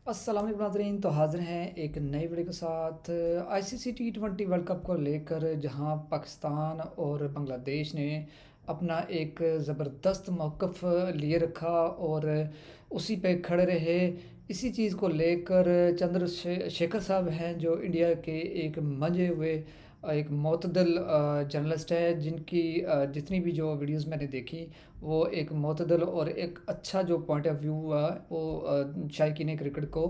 अस्सलाम वालेकुम नाज़रीन, तो हाज़िर हैं एक नई वीडियो के साथ आईसीसी टी20 वर्ल्ड कप को लेकर, जहां पाकिस्तान और बांग्लादेश ने अपना एक ज़बरदस्त मौक़िफ़ लिए रखा और उसी पे खड़े रहे। इसी चीज़ को लेकर शेखर साहब हैं, जो इंडिया के एक मंझे हुए एक मोतदल जर्नलिस्ट है, जिनकी जितनी भी जो वीडियोज़ मैंने देखी, वो एक मोतदल और एक अच्छा जो पॉइंट ऑफ व्यू हुआ, वो शायकीन क्रिकेट को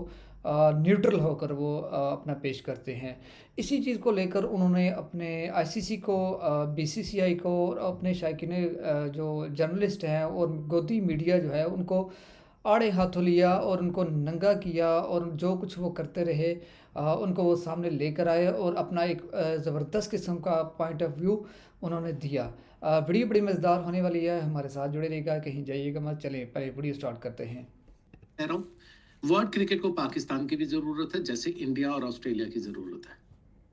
न्यूट्रल होकर वो अपना पेश करते हैं। इसी चीज़ को लेकर उन्होंने अपने आईसीसी को, बीसीसीआई को और अपने शायकीन जो जर्नलिस्ट हैं और गोदी मीडिया जो है, उनको आड़े हाथों लिया और उनको नंगा किया, और जो कुछ वो करते रहे उनको वो सामने लेकर आए और अपना एक ज़बरदस्त किस्म का पॉइंट ऑफ व्यू उन्होंने दिया। वीडियो बड़ी मज़ेदार होने वाली है, हमारे साथ जुड़े रहिएगा, कहीं जाइएगा मत। चलें पहले वीडियो स्टार्ट करते हैं। कह रहा हूँ, वर्ल्ड क्रिकेट को पाकिस्तान की भी जरूरत है जैसे इंडिया और ऑस्ट्रेलिया की जरूरत है।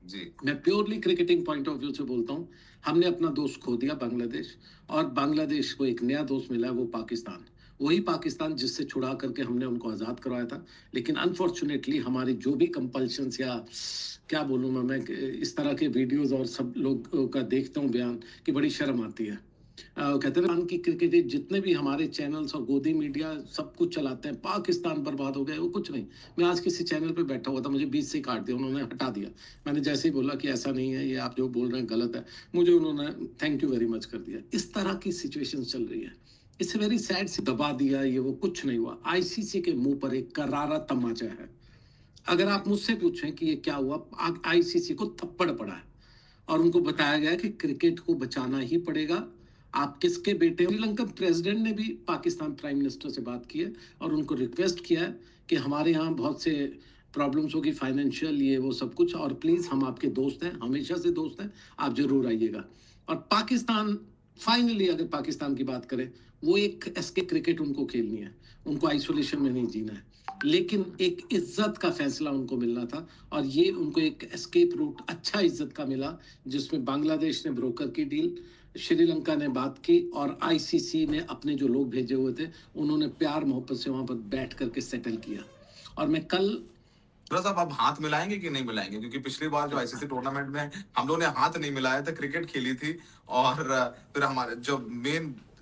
जी, मैं purely cricketing point of view से बोलता हूँ। हमने अपना दोस्त खो दिया बांग्लादेश, और बांग्लादेश को एक नया दोस्त मिला है, वो पाकिस्तान। वही पाकिस्तान जिससे छुड़ा करके हमने उनको आज़ाद करवाया था। लेकिन अनफॉर्चुनेटली हमारी जो भी कंपल्शंस या क्या बोलूँ मैं इस तरह के वीडियोस और सब लोग का देखता हूँ बयान, कि बड़ी शर्म आती है। कहते हैं ना कि क्रिकेट जितने भी हमारे चैनल्स और गोदी मीडिया सब कुछ चलाते हैं, पाकिस्तान बर्बाद हो गया, वो कुछ नहीं। मैं आज किसी चैनल पे बैठा हुआ था, मुझे बीच से काट दिया, उन्होंने हटा दिया। मैंने जैसे ही बोला कि ऐसा नहीं है, ये आप जो बोल रहे हैं गलत है, मुझे उन्होंने थैंक यू वेरी मच कर दिया। इस तरह की सिचुएशन चल रही है। इट्स वेरी सैड से दबा दिया, ये वो कुछ नहीं हुआ। आईसीसी के मुंह पर एक करारा तमाचा है। अगर आप मुझसे पूछें कि ये क्या हुआ, आईसीसी को थप्पड़ पड़ा है और उनको बताया गया कि क्रिकेट को बचाना ही पड़ेगा। आप किसके बेटे? श्रीलंकन प्रेसिडेंट ने भी पाकिस्तान प्राइम मिनिस्टर से बात की है और उनको रिक्वेस्ट किया है कि हमारे यहाँ बहुत से प्रॉब्लम्स होगी, फाइनेंशियल, ये वो सब कुछ, और प्लीज हम आपके दोस्त हैं, हमेशा से दोस्त हैं, आप जरूर आइएगा। और पाकिस्तान, फाइनली अगर पाकिस्तान की बात करें, वो एक एसके क्रिकेट उनको खेलनी है, उनको आइसोलेशन में नहीं जीना है, लेकिन एक इज्जत का फैसला उनको मिलना था, और ये उनको एक एस्केप रूट अच्छा इज्जत का मिला, जिसमें बांग्लादेश ने ब्रोकर की डील, श्रीलंका ने बात की, और आईसीसी ने अपने जो लोग भेजे हुए थे, उन्होंने प्यार मोहब्बत से वहां पर बैठ करके सेटल किया। और मैं कल थोड़ा सा अब हाथ मिलाएंगे कि नहीं मिलाएंगे, क्योंकि पिछली बार जो आईसीसी टूर्नामेंट में हम लोगों ने हाथ नहीं मिलाया था, क्रिकेट खेली थी। और फिर हमारे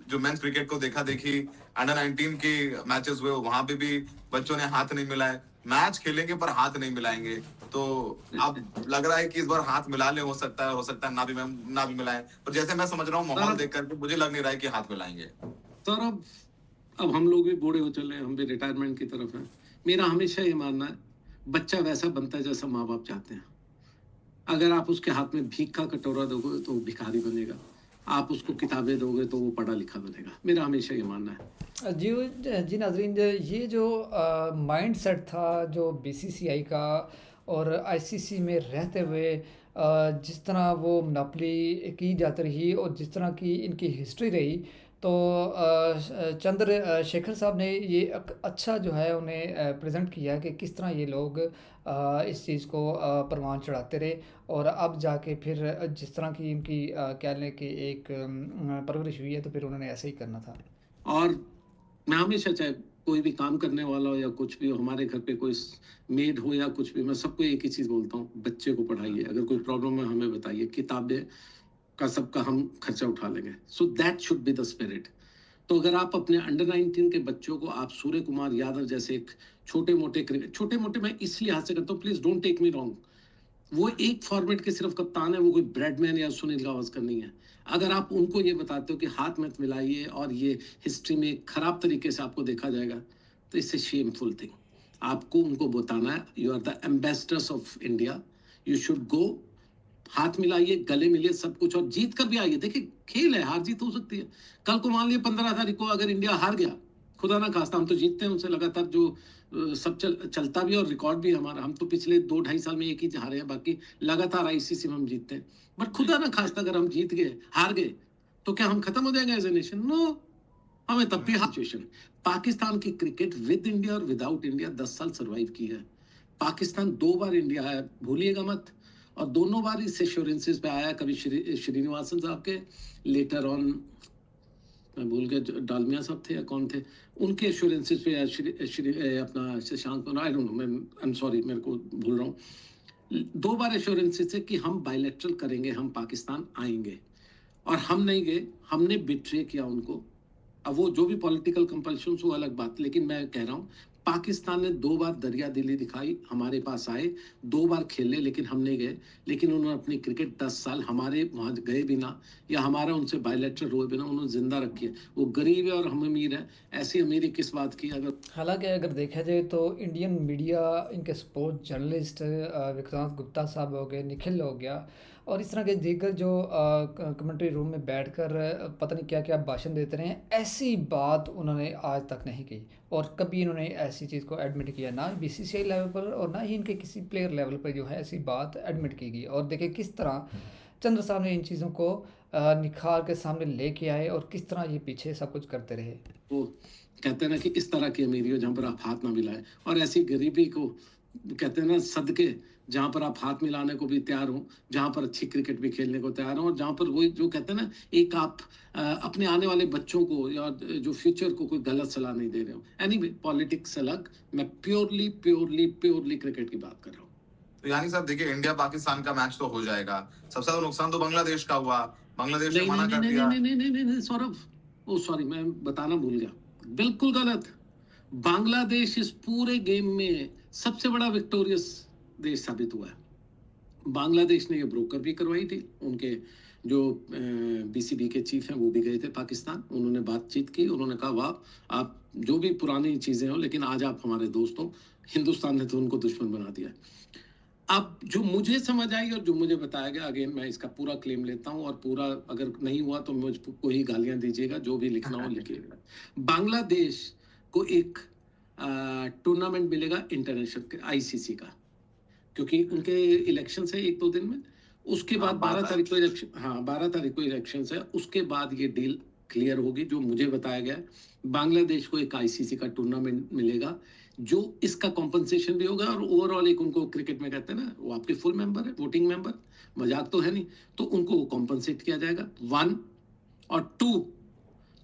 जो मेंस क्रिकेट को देखा देखी, अंडर 19 के मैचेस हुए, वहां पे भी बच्चों ने हाथ नहीं मिलाए। मैच खेलेंगे पर हाथ नहीं मिलाएंगे। तो अब लग रहा है कि इस बार हाथ मिला ले, हो सकता है ना भी मिलाएं, पर जैसे मैं समझ रहा हूँ माहौल देख करके मुझे लग नहीं रहा है कि हाथ मिलाएंगे। सर, अब हम लोग भी बूढ़े हो चले, हम भी रिटायरमेंट की तरफ हैं। मेरा हमेशा ये मानना है, बच्चा वैसा बनता है जैसा माँ बाप चाहते हैं। अगर आप उसके हाथ में भीख का कटोरा दोगे तो वो भिखारी बनेगा, आप उसको किताबें दोगे तो वो पढ़ा लिखा बनेगा। मेरा हमेशा ये मानना है। जी नाज़रीन, ये जो माइंडसेट था जो बीसीसीआई का, और आईसीसी में रहते हुए जिस तरह वो मोनोपोली की जाती रही और जिस तरह की इनकी हिस्ट्री रही, तो शेखर साहब ने ये एक अच्छा जो है उन्हें प्रेजेंट किया कि किस तरह ये लोग इस चीज़ को परवान चढ़ाते रहे, और अब जाके फिर जिस तरह की इनकी कह लें कि एक परवरिश हुई है, तो फिर उन्होंने ऐसे ही करना था। और मैं हमेशा, चाहे कोई भी काम करने वाला हो या कुछ भी हो, हमारे घर पे कोई मेड हो या कुछ भी, मैं सबको एक ही चीज बोलता हूँ, बच्चे को पढ़ाइए, अगर कोई प्रॉब्लम है हमें बताइए, किताबें का सबका हम खर्चा उठा लेंगे। So that should be the spirit. तो अगर आप अपने अंडर 19 के बच्चों को, आप सूर्य कुमार यादव जैसे एक छोटे मोटे मैं इसलिए हाथ से करता हूँ, please don't take me wrong, वो एक फॉर्मेट के सिर्फ कप्तान है, वो कोई ब्रेडमैन या सुनील गावस्कर नहीं है। अगर आप उनको ये बताते हो कि हाथ मत मिलाइए और ये हिस्ट्री में खराब तरीके से आपको देखा जाएगा, तो इससे शेमफुल थिंग। आपको उनको बताना है, you are the ambassadors of India, you should go, हाथ मिलाइए, गले मिलिए, सब कुछ, और जीत कर भी आइए। देखिए, खेल है, हार जीत हो सकती है। कल को मान लिया 15 तारीख को अगर इंडिया हार गया, खुदा ना खास्ता, हम तो जीतते हैं उनसे लगातार, जो सब चलता भी है और रिकॉर्ड भी है हमारा। हम तो पिछले 2-2.5 साल में एक ही हारे हैं, बाकी लगातार आईसीसी में हम जीतते हैं। बट खुदा ना खास्ता अगर हम जीत गए, हार गए, तो क्या हम खत्म हो जाएंगे एज ए नेशन? नो, हमें तब भी सिचुएशन। पाकिस्तान की क्रिकेट विद इंडिया और विदाउट इंडिया 10 साल सर्वाइव की है। पाकिस्तान 2 बार इंडिया आया, भूलिएगा मत, और दोनों बार इस एश्योरेंसेस पे आया, कभी श्रीनिवासन साहब के, लेटर ऑन मैं भूल गया, डालमिया साहब थे या कौन थे, उनके एश्योरेंसेस पे या अपना शशांक, आई डोंट नो, मैं आई एम सॉरी, मेरे को भूल रहा हूँ, 2 बार एश्योरेंसेस है कि हम बायलैटरल करेंगे, हम पाकिस्तान आएंगे, और हम नहीं गए, हमने बिट्रे किया उनको। अब वो जो भी पॉलिटिकल कंपल्शन वो अलग बात, लेकिन मैं कह रहा हूँ पाकिस्तान ने 2 बार दरिया दिली दिखाई, हमारे पास आए, 2 बार खेले, लेकिन हम नहीं गए। लेकिन उन्होंने अपनी क्रिकेट 10 साल हमारे वहां गए बिना या हमारा उनसे बायलैटरल हुए बिना उन्होंने जिंदा रखी है। वो गरीब है और हम अमीर है, ऐसी अमीरी किस बात की? अगर हालाँकि अगर देखा जाए तो इंडियन मीडिया, इनके स्पोर्ट्स जर्नलिस्ट विक्रांत गुप्ता साहब हो गए, निखिल हो गया और इस तरह के दीगर जो कमेंट्री रूम में बैठकर पता नहीं क्या-क्या भाषण देते रहे हैं, ऐसी बात उन्होंने आज तक नहीं की और कभी इन्होंने ऐसी चीज़ को एडमिट किया ना बीसीसीआई लेवल पर और ना ही इनके किसी प्लेयर लेवल पर जो है ऐसी बात एडमिट की गई। और देखिए किस तरह चंद्र साहब ने इन चीज़ों को निखार के सामने लेके आए और किस तरह ये पीछे सब कुछ करते रहे। वो कहते हैं ना कि इस तरह की अमीरी हो जहाँ पर आप हाथ ना मिलाएं, और ऐसी गरीबी को कहते हैं ना सदके, जहाँ पर आप हाथ मिलाने को भी तैयार हो, जहाँ पर अच्छी क्रिकेट भी खेलने को तैयार हो, और जहाँ पर वही जो कहते हैं ना, एक आप अपने आने वाले बच्चों को या जो फ्यूचर को कोई गलत सलाह नहीं दे रहे हो। एनीवे, पॉलिटिक्स अलग, मैं प्योरली प्योरली प्योरली क्रिकेट की बात कर रहा हूँ। तो यानी साहब देखिए, इंडिया पाकिस्तान का मैच तो हो जाएगा, सबसे ज्यादा नुकसान तो बांग्लादेश का हुआ, बांग्लादेश ने नहीं नहीं मना नहीं कर नहीं दिया। नहीं नहीं नहीं नहीं नहीं सौरभ, ओ सॉरी, मैं बताना भूल गया, बिल्कुल गलत। बांग्लादेश इस पूरे गेम में सबसे बड़ा विक्टोरियस देश साबित हुआ है। बांग्लादेश ने ये ब्रोकर भी करवाई थी, उनके जो बीसीबी के चीफ हैं वो भी गए थे पाकिस्तान, उन्होंने बातचीत की, उन्होंने कहा वाह, आप जो भी पुरानी चीजें हो लेकिन आज आप हमारे दोस्त हो। हिंदुस्तान ने तो उनको दुश्मन बना दिया। अब जो मुझे समझ आई और जो मुझे बताया गया, अगेन मैं इसका पूरा क्लेम लेता हूं, और पूरा अगर नहीं हुआ तो मुझको ही गालियां दीजिएगा, जो भी लिखना हो लिखिएगा। बांग्लादेश को एक टूर्नामेंट मिलेगा इंटरनेशनल आईसीसी का, क्योंकि उनके इलेक्शन है 1-2 दिन में, उसके बाद 12 तारीख को इलेक्शन, हाँ 12 तारीख को इलेक्शन है, उसके बाद ये डील क्लियर होगी जो मुझे बताया गया है। बांग्लादेश को एक आईसीसी का टूर्नामेंट मिलेगा, जो इसका कॉम्पनसेशन भी होगा, और ओवरऑल एक उनको क्रिकेट में कहते हैं ना, वो आपके फुल मेंबर है, वोटिंग मेंबर, मजाक तो है नहीं, तो उनको कॉम्पनसेट किया जाएगा 1, और 2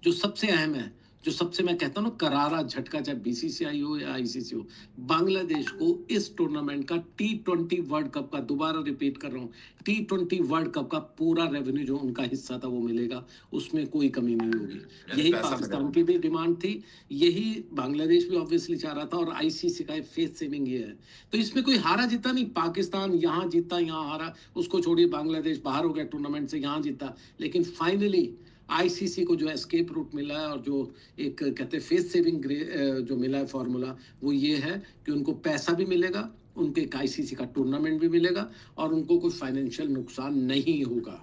जो सबसे अहम है, जो सबसे मैं कहता हूँ ना करारा झटका, चाहे बीसीसीआई हो या आईसीसी हो, बांग्लादेश को इस टूर्नामेंट का T20 वर्ल्ड कप का, दोबारा रिपीट कर रहा हूँ, T20 वर्ल्ड कप का पूरा रेवेन्यू जो उनका हिस्सा था वो मिलेगा, उसमें कोई कमी नहीं होगी। यही पाकिस्तान की भी डिमांड थी, यही बांग्लादेश भी ऑब्वियसली चाह रहा था, और आईसीसी का फेस सेविंग ये है। तो इसमें कोई हारा जीता नहीं, पाकिस्तान यहाँ जीता यहाँ हारा उसको छोड़िए, बांग्लादेश बाहर हो गया टूर्नामेंट से, यहाँ जीता, लेकिन फाइनली आईसीसी को जो एस्केप रूट मिला है, और जो एक कहते हैं फेस सेविंग जो मिला है फॉर्मूला, वो ये है कि उनको पैसा भी मिलेगा, उनके एक आईसीसी का टूर्नामेंट भी मिलेगा, और उनको कोई फाइनेंशियल नुकसान नहीं होगा।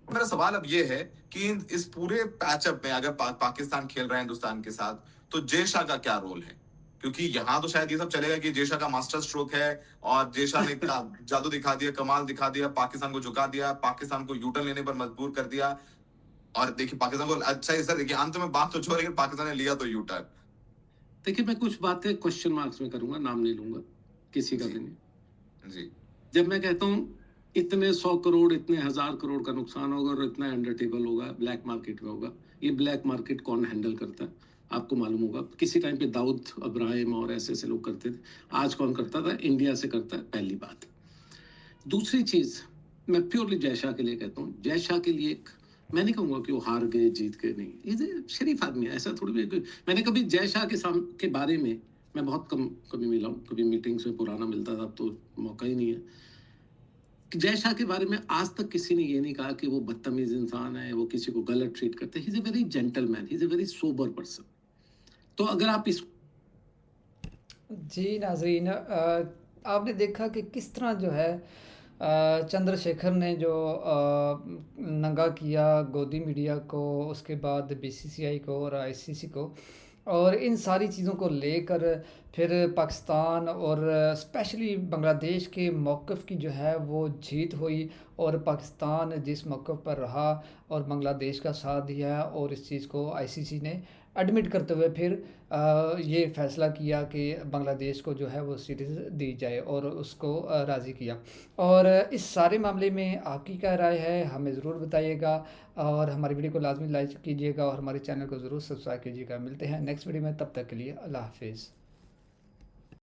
मेरा सवाल अब ये है कि इस पूरे पैचअप में अगर पाकिस्तान खेल रहे हैं हिंदुस्तान के साथ, तो जय शाह का क्या रोल है? क्योंकि यहाँ तो शायद ये सब चलेगा कि जय शाह का मास्टर स्ट्रोक है और जय शाह ने जादू दिखा दिया, कमाल दिखा दिया, पाकिस्तान को झुका दिया, पाकिस्तान को यूटर्न लेने पर मजबूर कर दिया। और देखिए पाकिस्तान को अच्छा है सर, देखिए अंत में बात तो छोड़, लेकिन पाकिस्तान ने लिया तो यूटर्न। देखिए मैं कुछ बातें क्वेश्चन मार्क्स में करूंगा, नाम नहीं लूंगा किसी का भी नहीं जी। जब मैं कहता हूं इतने 100 करोड़, इतने 1000 करोड़ का नुकसान होगा और इतना अंडर टेबल होगा, ब्लैक मार्केट में होगा, ये ब्लैक मार्केट कौन हैंडल करता है आपको मालूम होगा। किसी टाइम पे दाऊद इब्राहिम और ऐसे ऐसे लोग करते थे, आज कौन करता था? इंडिया से करता है, पहली बात। दूसरी चीज, मैं प्योरली जय शाह के लिए कहता हूँ, जय शाह के लिए एक, मैं नहीं कहूंगा कि वो हार गए जीत गए, नहीं, ये शरीफ आदमी है, ऐसा थोड़ी भी। मैंने कभी जय शाह के बारे में, मैं बहुत कम कभी मिला हूँ, कभी मीटिंग्स में पुराना मिलता था, अब तो मौका ही नहीं है। जय शाह के बारे में आज तक किसी ने ये नहीं कहा कि वो बदतमीज इंसान है, वो किसी को गलत ट्रीट करते हैं। He is a very gentleman, he is a very sober person. तो अगर आप इस जी नाज़रीन, आपने देखा कि किस तरह जो है चंद्रशेखर ने जो नंगा किया गोदी मीडिया को, उसके बाद बीसीसीआई को और आईसीसी को, और इन सारी चीज़ों को लेकर फिर पाकिस्तान और स्पेशली बांग्लादेश के मौक़िफ़ की जो है वो जीत हुई, और पाकिस्तान जिस मौक़िफ़ पर रहा और बांग्लादेश का साथ दिया, और इस चीज़ को आईसीसी ने एडमिट करते हुए फिर ये फ़ैसला किया कि बांग्लादेश को जो है वो सीरीज़ दी जाए और उसको राज़ी किया। और इस सारे मामले में आपकी क्या राय है? हमें ज़रूर बताइएगा और हमारी वीडियो को लाज़मी लाइक कीजिएगा और हमारे चैनल को ज़रूर सब्सक्राइब कीजिएगा। मिलते हैं नेक्स्ट वीडियो में, तब तक के लिए अल्लाह हाफ़िज़।